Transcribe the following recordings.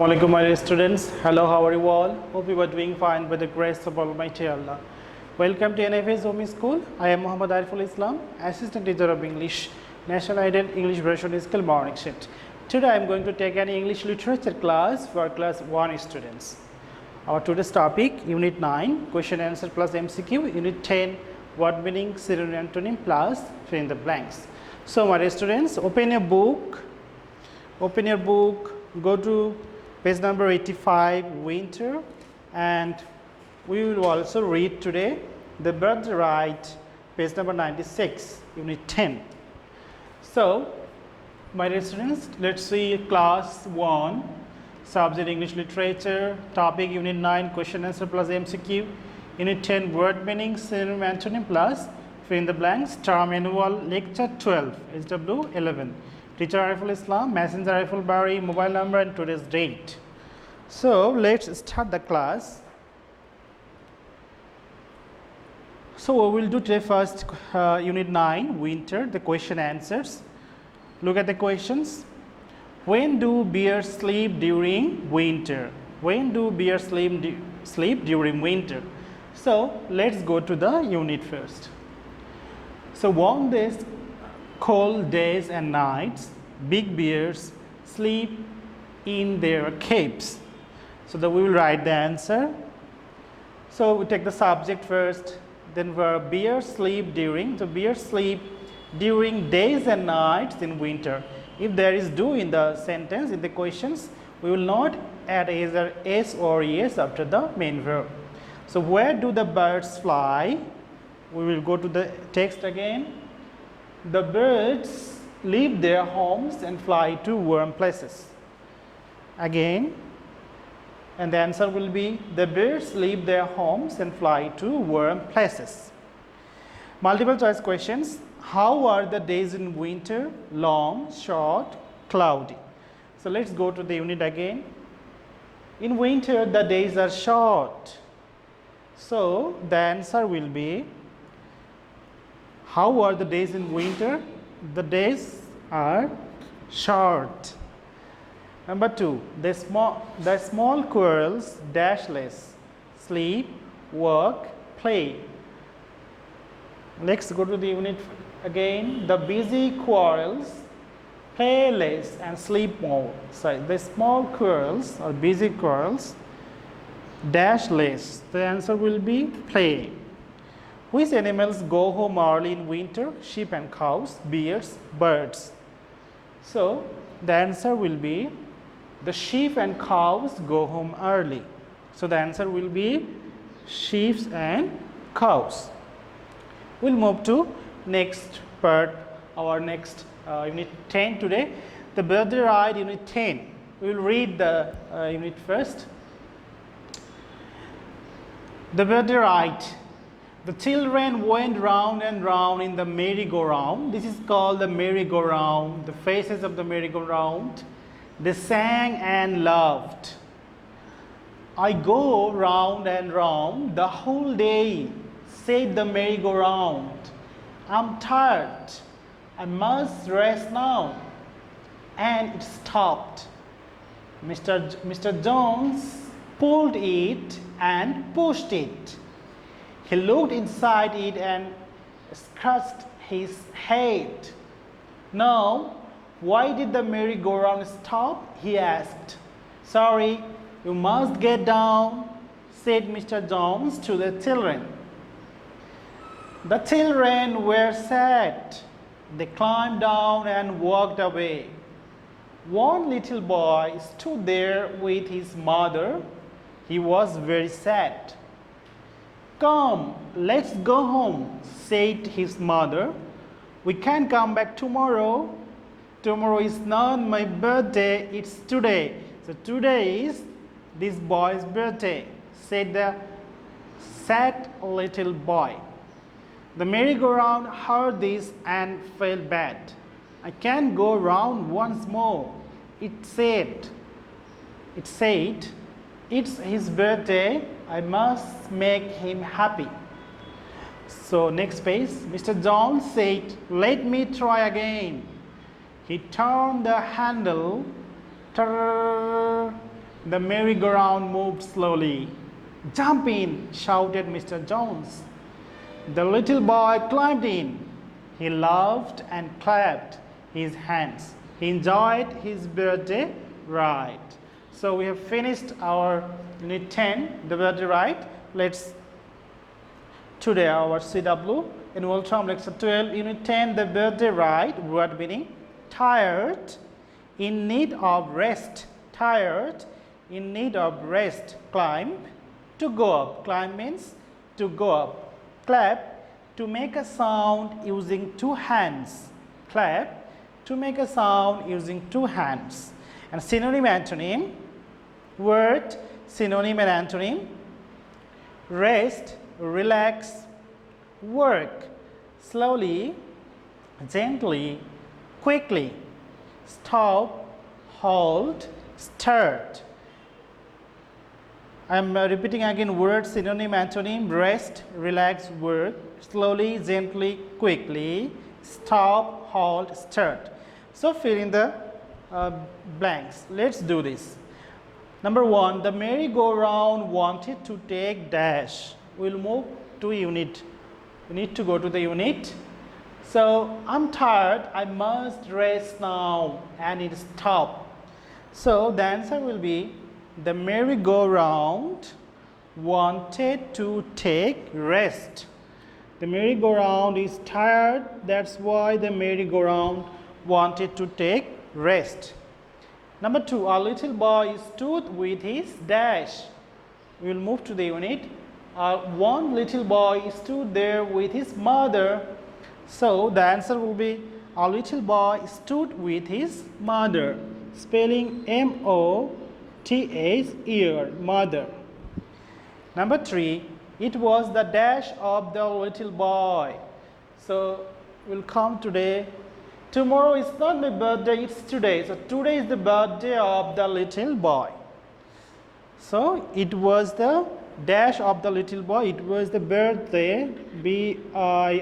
Assalamualaikum my dear students. Hello, how are you all? Hope you are doing fine by the grace of Almighty Allah. Welcome to NFS Home School. I am Muhammad Ariful Islam, Assistant Teacher of English, National Ident English Version School Morning Shift. Today I am going to take an English Literature class for class 1 students. Our today's topic, Unit 9, Question Answer plus MCQ, Unit 10, Word Meaning, Synonym, Antonym plus fill in the blanks. So my dear students, open your book, go to page number 85, winter, and we will also read today the bird right, page number 96, unit 10. So my dear students, let's see class 1, subject English literature, topic unit 9, question answer plus MCQ, unit 10, word meaning, synonym, antonym plus fill in the blanks, term annual, lecture 12, SW 11. Teacher Ariful Islam, Messenger Ariful Bari, mobile number and today's date. So let's start the class. So we will do today first unit 9, winter, the question answers. Look at the questions. When do bears sleep during winter? When do bears sleep during winter? So let's go to the unit first. So on these cold days and nights, big bears sleep in their caves. So we will write the answer. So we take the subject first, then where bears sleep during. So bears sleep during days and nights in winter. If there is do in the sentence, in the questions, we will not add either s or es after the main verb. So where do the birds fly? We will go to the text again. The birds leave their homes and fly to warm places. Again, and the answer will be the birds leave their homes and fly to warm places. Multiple choice questions. How are the days in winter? Long, short, cloudy. So let's go to the unit again. In winter, the days are short. So the answer will be, how are the days in winter? The days are short. Number 2, the small squirrels dashless, sleep, work, play. Let's go to the unit again. The busy squirrels play less and sleep more. So the small squirrels or busy squirrels dash less. The answer will be play. Which animals go home early in winter? Sheep and cows, bears, birds. So the answer will be the sheep and cows go home early. So the answer will be sheep and cows. We'll move to next part, our next unit 10 today. The birthday ride, unit 10. We will read the unit first. The birthday ride. The children went round and round in the merry-go-round. This is called the merry-go-round, the faces of the merry-go-round. They sang and laughed. I go round and round the whole day, said the merry-go-round. I'm tired. I must rest now. And it stopped. Mr. Jones pulled it and pushed it. He looked inside it and scratched his head. Now, why did the merry-go-round stop? He asked. Sorry, you must get down, said Mr. Jones to the children. The children were sad. They climbed down and walked away. One little boy stood there with his mother. He was very sad. Come, let's go home, said his mother. We can come back tomorrow. Tomorrow is not my birthday, it's today. So today is this boy's birthday, said the sad little boy. The merry-go-round heard this and felt bad. I can't go round once more, it said. It's his birthday, I must make him happy. So next page, Mr. Jones said, let me try again. He turned the handle, The merry-go-round moved slowly. Jump in, shouted Mr. Jones. The little boy climbed in. He laughed and clapped his hands. He enjoyed his birthday ride. So we have finished our Unit 10, the birthday ride. Let's today our CW annual term lecture 12, Unit 10, the birthday ride. Word meaning tired, in need of rest. Tired, in need of rest. Climb, to go up. Climb means to go up. Clap, to make a sound using two hands. Clap, to make a sound using two hands. And synonym, antonym. Word, synonym and antonym. Rest, relax, work. Slowly, gently, quickly. Stop, halt, start. I am repeating again word, synonym, antonym. Rest, relax, work. Slowly, gently, quickly. Stop, halt, start. So fill in the blanks. Let's do this. Number 1, the merry-go-round wanted to take dash. We'll move to unit. We need to go to the unit. So I'm tired, I must rest now, and it stop. So the answer will be the merry-go-round wanted to take rest. The merry-go-round is tired, that's why the merry-go-round wanted to take rest. Number 2, a little boy stood with his dash. We will move to the unit. One little boy stood there with his mother. So the answer will be a little boy stood with his mother. Spelling M-O-T-H, mother. Number 3, it was the dash of the little boy. So we'll come today. Tomorrow is not my birthday, it's today. So today is the birthday of the little boy. So it was the dash of the little boy. It was the birthday, B-I-R-T-H-D-A-Y.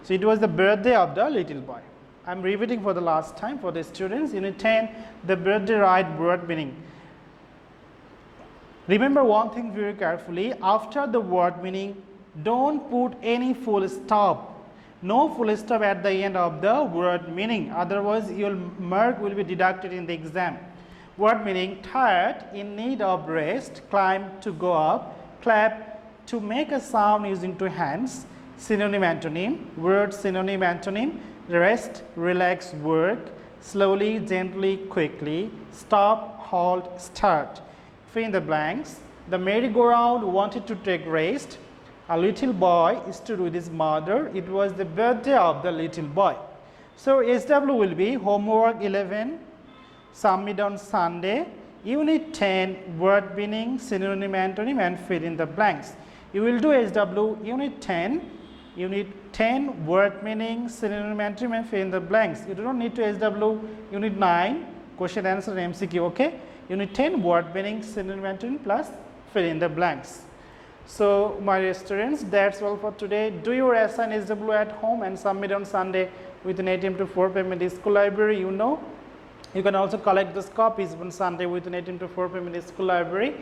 So it was the birthday of the little boy. I'm repeating for the last time for the students. Unit 10, the birthday ride, word meaning. Remember one thing very carefully. After the word meaning, don't put any full stop. No full stop at the end of the word meaning. Otherwise, your mark will be deducted in the exam. Word meaning tired, in need of rest, climb, to go up, clap, to make a sound using two hands. Synonym, antonym. Word, synonym, antonym. Rest, relax, work. Slowly, gently, quickly. Stop, halt, start. Fill in the blanks. The merry-go-round wanted to take rest. A little boy stood with his mother. It was the birthday of the little boy. So SW will be homework 11, submit on Sunday. Unit 10, word meaning, synonym, antonym, and fill in the blanks. You will do SW Unit 10, word meaning, synonym, antonym, and fill in the blanks. You do not need to SW Unit 9, question, answer, and MCQ, okay? Unit 10, word meaning, synonym, antonym, plus fill in the blanks. So my dear students, that's all for today. Do your assign SW at home and submit on Sunday with an 8 AM to 4 PM in the school library. You know, you can also collect those copies on Sunday with an 8 AM to 4 PM in the school library.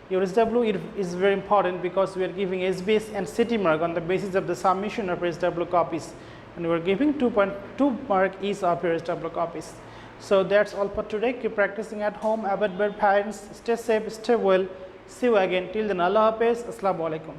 Your SW is very important because we are giving SBS and city mark on the basis of the submission of SW copies, and we are giving 2.2 mark each of your SW copies. So that's all for today. Keep practicing at home. Abad parents, stay safe, stay well. See you again. Till then, Allah Hafiz. Assalamu alaikum.